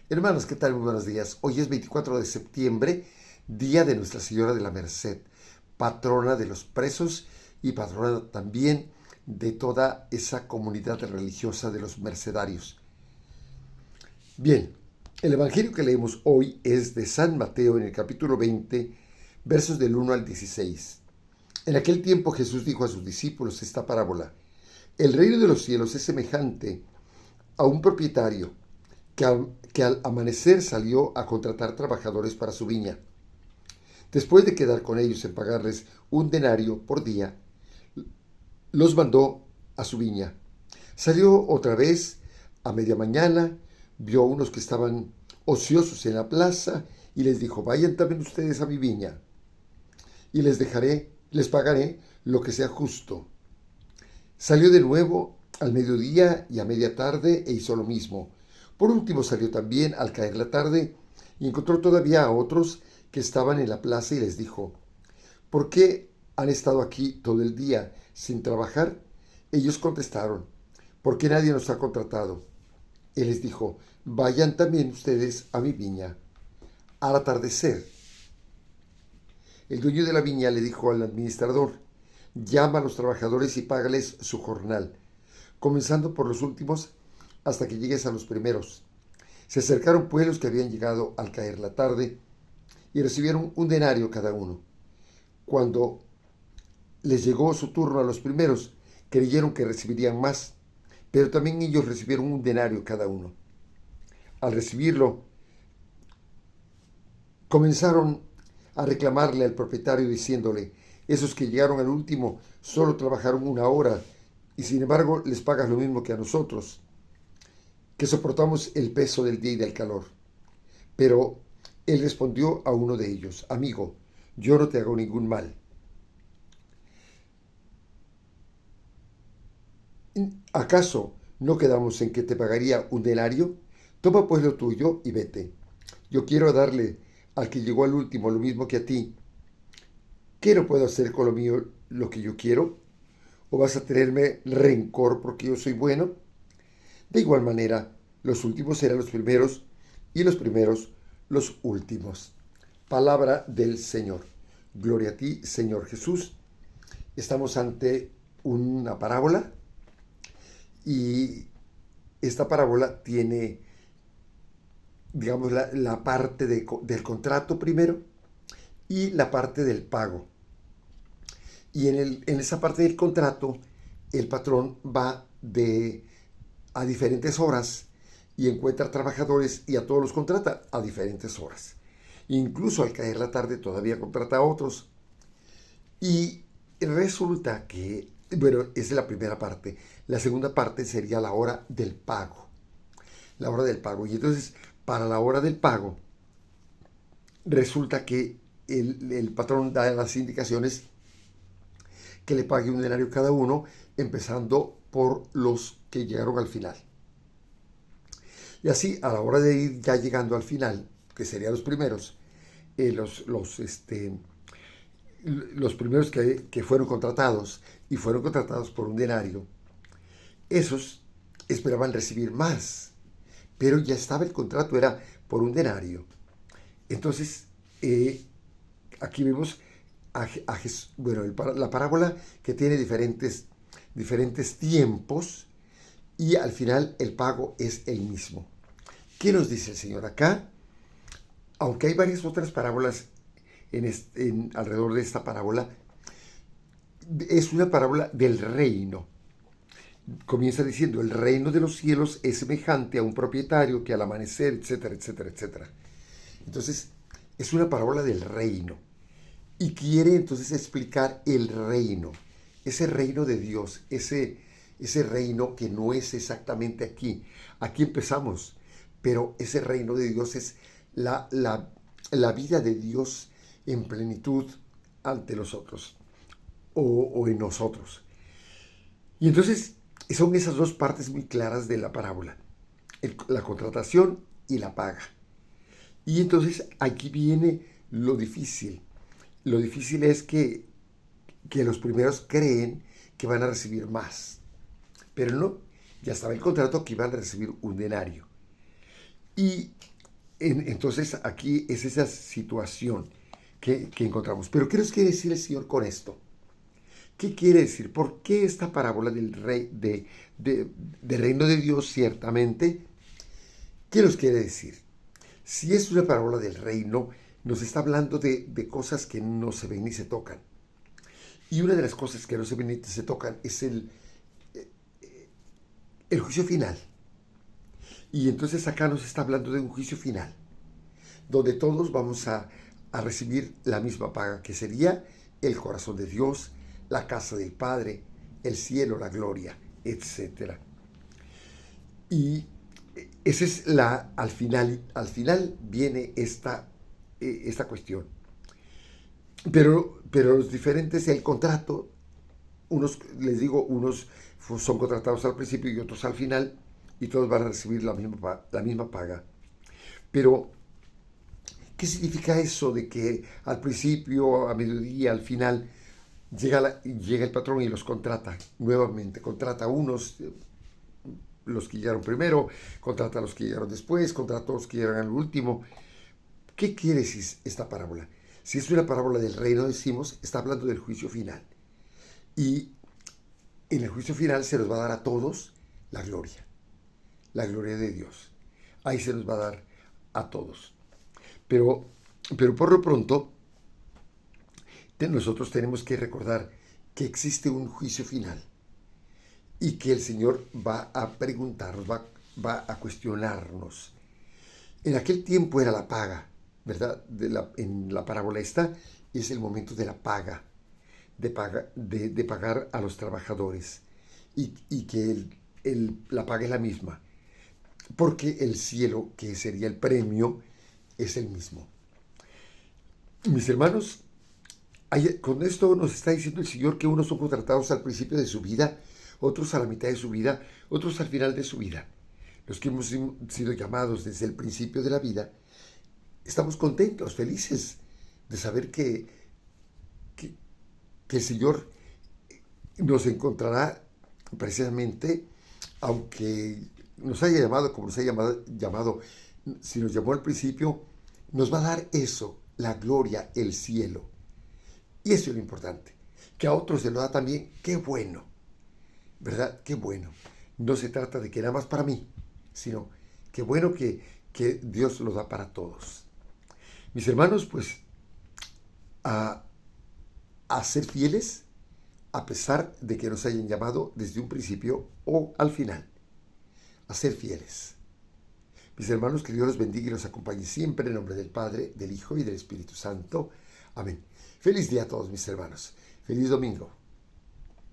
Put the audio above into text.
Hermanos, ¿qué tal? Muy buenos días. Hoy es 24 de septiembre, día de Nuestra Señora de la Merced, patrona de los presos y patrona también de toda esa comunidad religiosa de los mercedarios. Bien, el Evangelio que leemos hoy es de San Mateo en el capítulo 20, versos del 1 al 16. En aquel tiempo Jesús dijo a sus discípulos esta parábola: El reino de los cielos es semejante a un propietario que al amanecer salió a contratar trabajadores para su viña. Después de quedar con ellos en pagarles un denario por día, los mandó a su viña. Salió otra vez a media mañana, vio a unos que estaban ociosos en la plaza y les dijo: vayan también ustedes a mi viña y les pagaré lo que sea justo. Salió de nuevo al mediodía y a media tarde e hizo lo mismo. Por último salió también al caer la tarde y encontró todavía a otros que estaban en la plaza y les dijo: ¿por qué han estado aquí todo el día sin trabajar? Ellos contestaron: porque nadie nos ha contratado. Él les dijo: vayan también ustedes a mi viña. Al atardecer, el dueño de la viña le dijo al administrador: llama a los trabajadores y págales su jornal, comenzando por los últimos hasta que llegues a los primeros. Se acercaron pues los que habían llegado al caer la tarde y recibieron un denario cada uno. Cuando les llegó su turno a los primeros, creyeron que recibirían más, pero también ellos recibieron un denario cada uno. Al recibirlo, comenzaron a reclamarle al propietario diciéndole: esos que llegaron al último solo trabajaron una hora y sin embargo les pagas lo mismo que a nosotros, que soportamos el peso del día y del calor. Pero él respondió a uno de ellos: amigo, yo no te hago ningún mal. ¿Acaso no quedamos en que te pagaría un denario? Toma pues lo tuyo y vete. Yo quiero darle al que llegó al último lo mismo que a ti. ¿Qué no puedo hacer con lo mío lo que yo quiero? ¿O vas a tenerme rencor porque yo soy bueno? De igual manera, los últimos serán los primeros y los primeros los últimos. Palabra del Señor. Gloria a ti, Señor Jesús. Estamos ante una parábola y esta parábola tiene, digamos, la parte del contrato primero y la parte del pago. Y en esa parte del contrato, el patrón va a diferentes horas y encuentra trabajadores y a todos los contrata a diferentes horas. Incluso al caer la tarde todavía contrata a otros. Y resulta que, bueno, esa es la primera parte. La segunda parte sería la hora del pago. La hora del pago. Y entonces, para la hora del pago, resulta que el patrón da las indicaciones que le pague un denario cada uno, empezando por los que llegaron al final. Y así, a la hora de ir ya llegando al final, que serían los primeros, eh, los, los, este, los primeros que fueron contratados y fueron contratados por un denario, esos esperaban recibir más, pero ya estaba el contrato, era por un denario. Entonces, aquí vemos bueno, la parábola que tiene diferentes tiempos y al final el pago es el mismo. ¿Qué nos dice el Señor acá? Aunque hay varias otras parábolas alrededor de esta parábola, es una parábola del reino. Comienza diciendo: el reino de los cielos es semejante a un propietario que al amanecer, etcétera, etcétera, etcétera. Entonces, es una parábola del reino. Y quiere entonces explicar el reino, ese reino de Dios, ese reino que no es exactamente aquí. Aquí empezamos, pero ese reino de Dios es la vida de Dios en plenitud ante nosotros o en nosotros. Y entonces son esas dos partes muy claras de la parábola, la contratación y la paga. Y entonces aquí viene lo difícil. Lo difícil es que los primeros creen que van a recibir más. Pero no, ya estaba el contrato que iban a recibir un denario. Y Entonces aquí es esa situación que encontramos. Pero ¿qué nos quiere decir el Señor con esto? ¿Qué quiere decir? ¿Por qué esta parábola del rey, del reino de Dios, ciertamente? ¿Qué nos quiere decir? Si es una parábola del reino, nos está hablando de cosas que no se ven ni se tocan. Y una de las cosas que no se ven ni se tocan es el juicio final. Y entonces acá nos está hablando de un juicio final, donde todos vamos a recibir la misma paga, que sería el corazón de Dios, la casa del Padre, el cielo, la gloria, etcétera. Y esa es al final viene esta cuestión. Pero los diferentes, el contrato, les digo, unos son contratados al principio y otros al final, y todos van a recibir la misma paga. Pero, ¿qué significa eso de que al principio, a mediodía, al final, llega el patrón y los contrata nuevamente? Contrata a unos, los que llegaron primero, contrata a los que llegaron después, contrata a los que llegaron al último. ¿Qué quiere decir esta parábola? Si es una parábola del reino, decimos, está hablando del juicio final. Y en el juicio final se nos va a dar a todos la gloria de Dios. Ahí se nos va a dar a todos. Pero por lo pronto, nosotros tenemos que recordar que existe un juicio final y que el Señor va a preguntarnos, va a cuestionarnos. En aquel tiempo era la paga, ¿verdad? En la parábola esta es el momento de la paga, de pagar a los trabajadores y que la paga es la misma, porque el cielo, que sería el premio, es el mismo. Mis hermanos, con esto nos está diciendo el Señor que unos son contratados al principio de su vida, otros a la mitad de su vida, otros al final de su vida. Los que hemos sido llamados desde el principio de la vida, estamos contentos, felices de saber que el Señor nos encontrará precisamente, aunque nos haya llamado como nos haya llamado, si nos llamó al principio, nos va a dar eso, la gloria, el cielo. Y eso es lo importante. Que a otros se lo da también, qué bueno, ¿verdad? Qué bueno. No se trata de que nada más para mí, sino qué bueno que Dios lo da para todos. Mis hermanos, pues, a ser fieles, a pesar de que nos hayan llamado desde un principio o al final. A ser fieles. Mis hermanos, que Dios los bendiga y los acompañe siempre en nombre del Padre, del Hijo y del Espíritu Santo. Amén. Feliz día a todos mis hermanos. Feliz domingo.